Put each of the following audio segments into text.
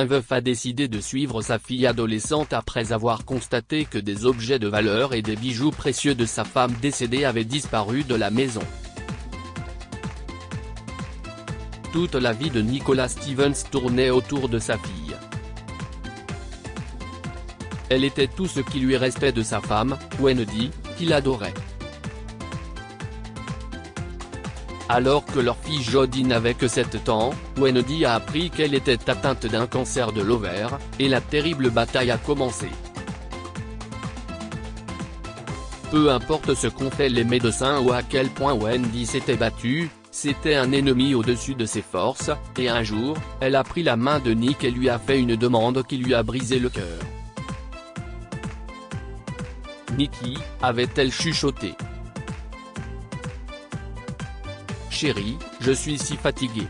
un veuf a décidé de suivre sa fille adolescente après avoir constaté que des objets de valeur et des bijoux précieux de sa femme décédée avaient disparu de la maison. Toute la vie de Nicola Stevens tournait autour de sa fille. Elle était tout ce qui lui restait de sa femme, Wendy, qu'il adorait. Alors que leur fille Jodie n'avait que 7 ans, Wendy a appris qu'elle était atteinte d'un cancer de l'ovaire, et la terrible bataille a commencé. Peu importe ce qu'ont fait les médecins ou à quel point Wendy s'était battue, c'était un ennemi au-dessus de ses forces, et un jour, elle a pris la main de Nick et lui a fait une demande qui lui a brisé le cœur. Nikki, avait-elle chuchoté. Chérie, je suis si fatiguée.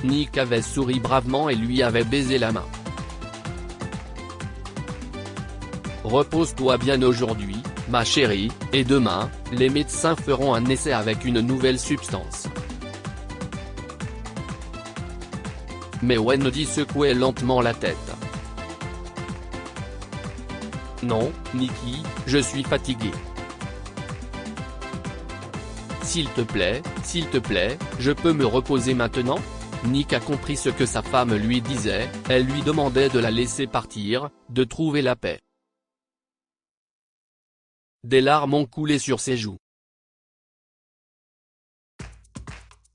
Nick avait souri bravement et lui avait baisé la main. Repose-toi bien aujourd'hui, ma chérie, et demain, les médecins feront un essai avec une nouvelle substance. Mais Wendy secouait lentement la tête. Non, Nikki, je suis fatiguée. S'il te plaît, je peux me reposer maintenant ? Nick a compris ce que sa femme lui disait, elle lui demandait de la laisser partir, de trouver la paix. Des larmes ont coulé sur ses joues.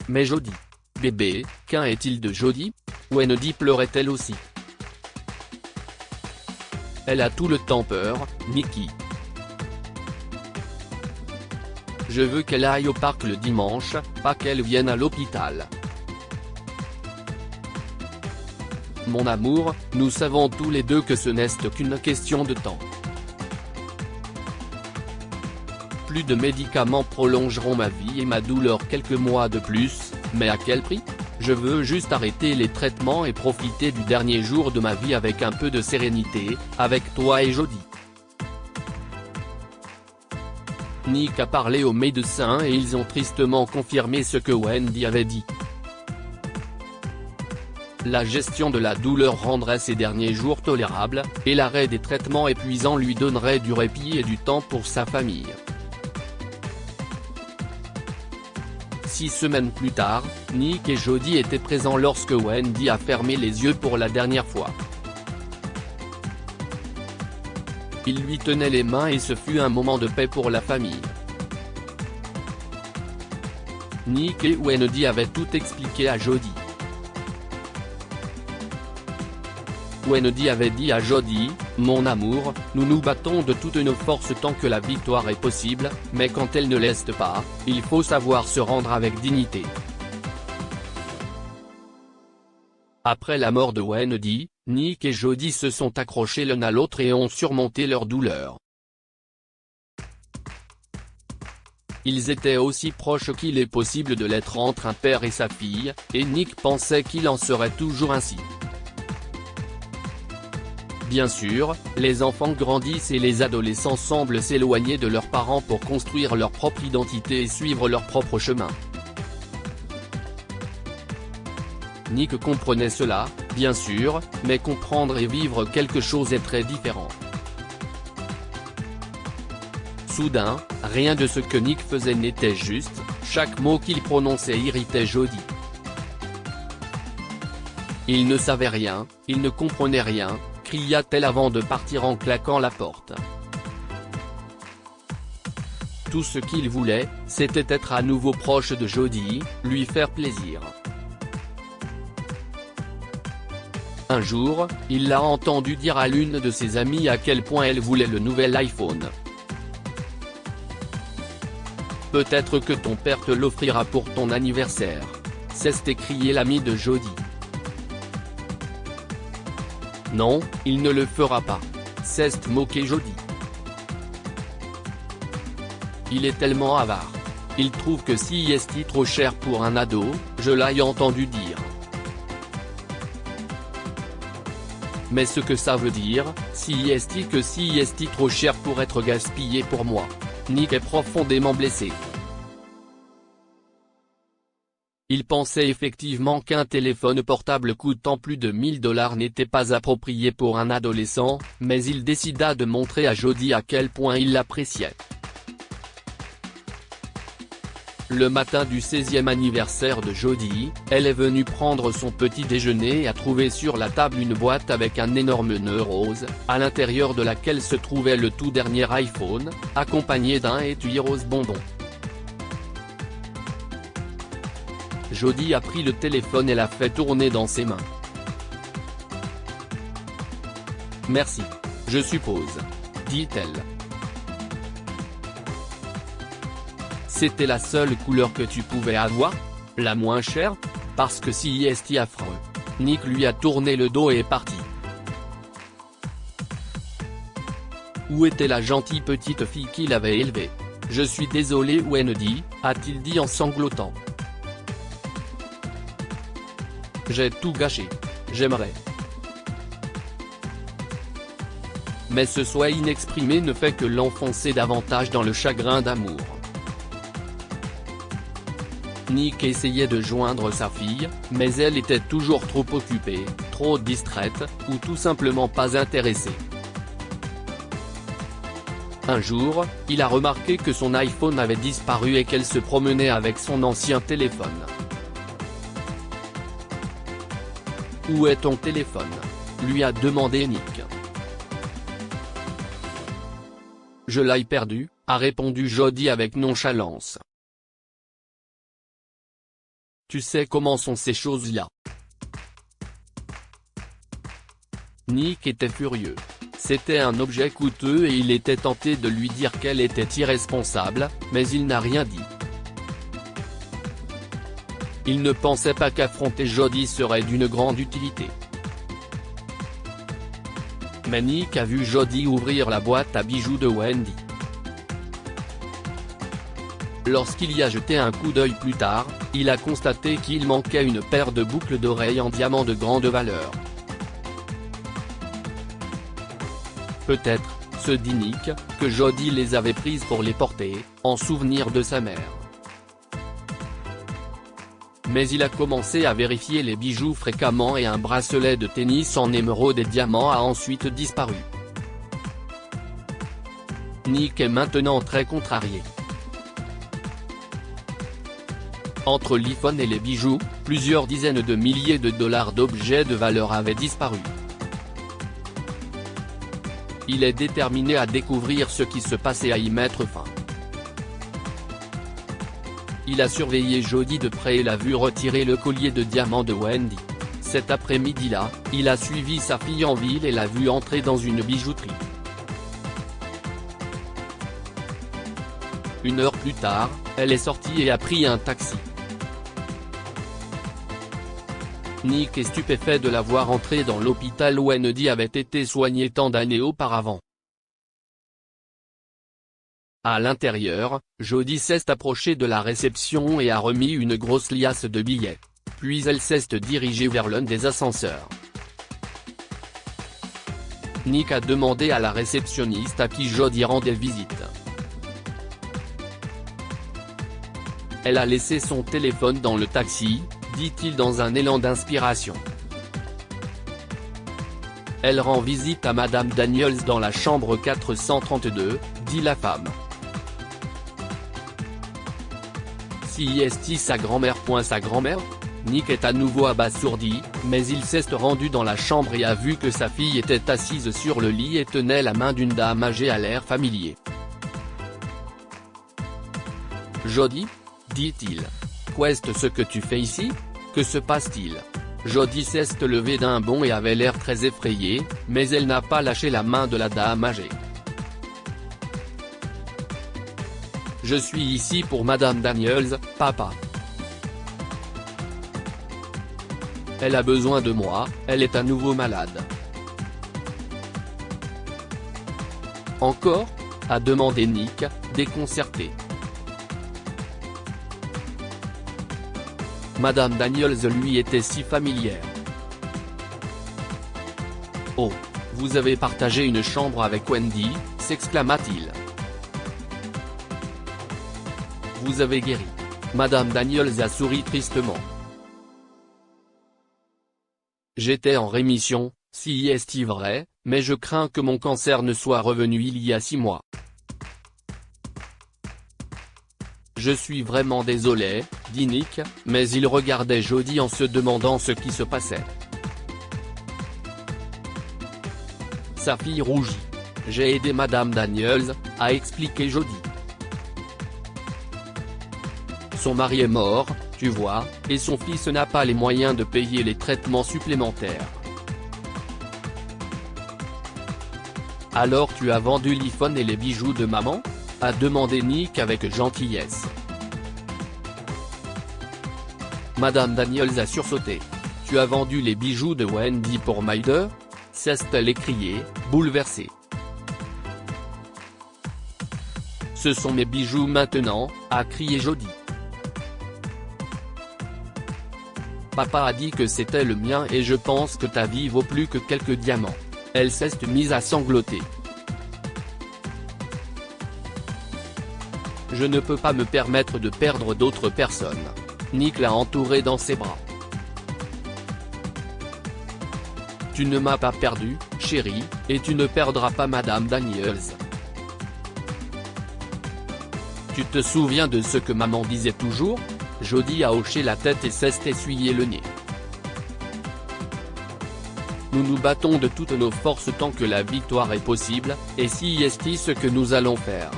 Mais Jodie. Bébé, qu'en est-il de Jodie ? Wendy pleurait-elle aussi. Elle a tout le temps peur, Nikki. Je veux qu'elle aille au parc le dimanche, pas qu'elle vienne à l'hôpital. Mon amour, nous savons tous les deux que ce n'est qu'une question de temps. Plus de médicaments prolongeront ma vie et ma douleur quelques mois de plus, mais à quel prix ? Je veux juste arrêter les traitements et profiter du dernier jour de ma vie avec un peu de sérénité, avec toi et Jodie. Nick a parlé aux médecins et ils ont tristement confirmé ce que Wendy avait dit. La gestion de la douleur rendrait ces derniers jours tolérables, et l'arrêt des traitements épuisants lui donnerait du répit et du temps pour sa famille. 6 semaines plus tard, Nick et Jodie étaient présents lorsque Wendy a fermé les yeux pour la dernière fois. Il lui tenait les mains et ce fut un moment de paix pour la famille. Nick et Wendy avaient tout expliqué à Jodie. Wendy avait dit à Jodie, « Mon amour, nous nous battons de toutes nos forces tant que la victoire est possible, mais quand elle ne l'est pas, il faut savoir se rendre avec dignité. » Après la mort de Wendy, Nick et Jodie se sont accrochés l'un à l'autre et ont surmonté leur douleur. Ils étaient aussi proches qu'il est possible de l'être entre un père et sa fille, et Nick pensait qu'il en serait toujours ainsi. Bien sûr, les enfants grandissent et les adolescents semblent s'éloigner de leurs parents pour construire leur propre identité et suivre leur propre chemin. Nick comprenait cela, bien sûr, mais comprendre et vivre quelque chose est très différent. Soudain, rien de ce que Nick faisait n'était juste, chaque mot qu'il prononçait irritait Jodie. Il ne savait rien, il ne comprenait rien, cria-t-elle avant de partir en claquant la porte. Tout ce qu'il voulait, c'était être à nouveau proche de Jodie, lui faire plaisir. Un jour, il l'a entendu dire à l'une de ses amies à quel point elle voulait le nouvel iPhone. « Peut-être que ton père te l'offrira pour ton anniversaire », s'est écrié l'ami de Jodie. « Non, il ne le fera pas », s'est moqué Jodie. « Il est tellement avare. Il trouve que si est trop cher pour un ado, je l'ai entendu dire. Mais ce que ça veut dire, si est trop cher pour être gaspillé pour moi. » Nick est profondément blessé. Il pensait effectivement qu'un téléphone portable coûtant plus de 1000 $ n'était pas approprié pour un adolescent, mais il décida de montrer à Jodie à quel point il l'appréciait. Le matin du 16e anniversaire de Jodie, elle est venue prendre son petit déjeuner et a trouvé sur la table une boîte avec un énorme nœud rose, à l'intérieur de laquelle se trouvait le tout dernier iPhone, accompagné d'un étui rose bonbon. Jodie a pris le téléphone et l'a fait tourner dans ses mains. « Merci. Je suppose. » dit-elle. C'était la seule couleur que tu pouvais avoir? La moins chère? Parce que si est affreux. Nick lui a tourné le dos et est parti. Où était la gentille petite fille qu'il avait élevée? Je suis désolé Wendy, a-t-il dit en sanglotant. J'ai tout gâché. J'aimerais. Mais ce souhait inexprimé ne fait que l'enfoncer davantage dans le chagrin d'amour. Nick essayait de joindre sa fille, mais elle était toujours trop occupée, trop distraite, ou tout simplement pas intéressée. Un jour, il a remarqué que son iPhone avait disparu et qu'elle se promenait avec son ancien téléphone. « Où est ton téléphone ?» lui a demandé Nick. « Je l'ai perdu », a répondu Jodie avec nonchalance. Tu sais comment sont ces choses-là. Nick était furieux. C'était un objet coûteux et il était tenté de lui dire qu'elle était irresponsable, mais il n'a rien dit. Il ne pensait pas qu'affronter Jodie serait d'une grande utilité. Mais Nick a vu Jodie ouvrir la boîte à bijoux de Wendy. Lorsqu'il y a jeté un coup d'œil plus tard, il a constaté qu'il manquait une paire de boucles d'oreilles en diamant de grande valeur. Peut-être, se dit Nick, que Jodie les avait prises pour les porter, en souvenir de sa mère. Mais il a commencé à vérifier les bijoux fréquemment et un bracelet de tennis en émeraude et diamant a ensuite disparu. Nick est maintenant très contrarié. Entre l'iPhone et les bijoux, plusieurs dizaines de milliers de dollars d'objets de valeur avaient disparu. Il est déterminé à découvrir ce qui se passait et à y mettre fin. Il a surveillé Jodie de près et l'a vu retirer le collier de diamants de Wendy. Cet après-midi-là, il a suivi sa fille en ville et l'a vue entrer dans une bijouterie. Une heure plus tard, elle est sortie et a pris un taxi. Nick est stupéfait de la voir entrer dans l'hôpital où Wendy avait été soignée tant d'années auparavant. À l'intérieur, Jodie s'est approchée de la réception et a remis une grosse liasse de billets. Puis elle s'est dirigée vers l'un des ascenseurs. Nick a demandé à la réceptionniste à qui Jodie rendait visite. Elle a laissé son téléphone dans le taxi, dit-il dans un élan d'inspiration. Elle rend visite à Madame Daniels dans la chambre 432, dit la femme. Si est sa grand-mère. Sa grand-mère? Nick est à nouveau abasourdi, mais il s'est rendu dans la chambre et a vu que sa fille était assise sur le lit et tenait la main d'une dame âgée à l'air familier. Jodie? Dit-il. Qu'est-ce ce que tu fais ici? Que se passe-t-il? Jodie s'est levée d'un bond et avait l'air très effrayée, mais elle n'a pas lâché la main de la dame âgée. Je suis ici pour Madame Daniels, papa. Elle a besoin de moi, elle est à nouveau malade. Encore? A demandé Nick, déconcerté. Madame Daniels lui était si familière. Oh, vous avez partagé une chambre avec Wendy, s'exclama-t-il. Vous avez guéri. Madame Daniels a souri tristement. J'étais en rémission, si est-il vrai, mais je crains que mon cancer ne soit revenu il y a 6 mois. Je suis vraiment désolé, dit Nick, mais il regardait Jodie en se demandant ce qui se passait. Sa fille rougit. J'ai aidé Madame Daniels, a expliqué Jodie. Son mari est mort, tu vois, et son fils n'a pas les moyens de payer les traitements supplémentaires. Alors tu as vendu l'iPhone et les bijoux de maman ? A demandé Nick avec gentillesse. Madame Daniels a sursauté. Tu as vendu les bijoux de Wendy pour Myder ? S'est-elle écriée, bouleversée. Ce sont mes bijoux maintenant, a crié Jodie. Papa a dit que c'était le mien et je pense que ta vie vaut plus que quelques diamants. Elle s'est mise à sangloter. Je ne peux pas me permettre de perdre d'autres personnes. Nick l'a entourée dans ses bras. Tu ne m'as pas perdu, chérie, et tu ne perdras pas Madame Daniels. Tu te souviens de ce que maman disait toujours ? Jodie a hoché la tête et s'est essuyé le nez. Nous nous battons de toutes nos forces tant que la victoire est possible, et si est ce que nous allons faire.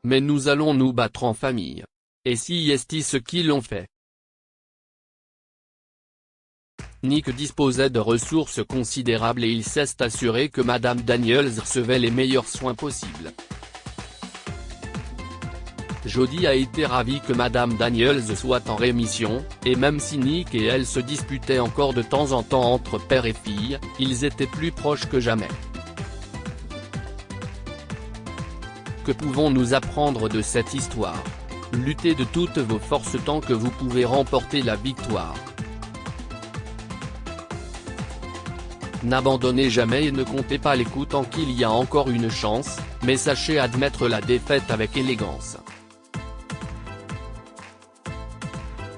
Mais nous allons nous battre en famille. Et si est ce qu'ils l'ont fait. Nick disposait de ressources considérables et il s'est assuré que Madame Daniels recevait les meilleurs soins possibles. Jodie a été ravie que Madame Daniels soit en rémission, et même si Nick et elle se disputaient encore de temps en temps entre père et fille, ils étaient plus proches que jamais. Que pouvons-nous apprendre de cette histoire ? Luttez de toutes vos forces tant que vous pouvez remporter la victoire. N'abandonnez jamais et ne comptez pas les coups tant qu'il y a encore une chance, mais sachez admettre la défaite avec élégance.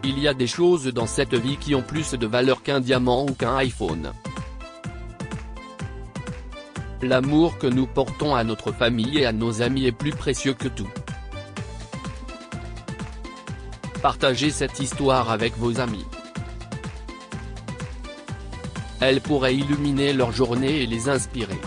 Il y a des choses dans cette vie qui ont plus de valeur qu'un diamant ou qu'un iPhone. L'amour que nous portons à notre famille et à nos amis est plus précieux que tout. Partagez cette histoire avec vos amis. Elle pourrait illuminer leur journée et les inspirer.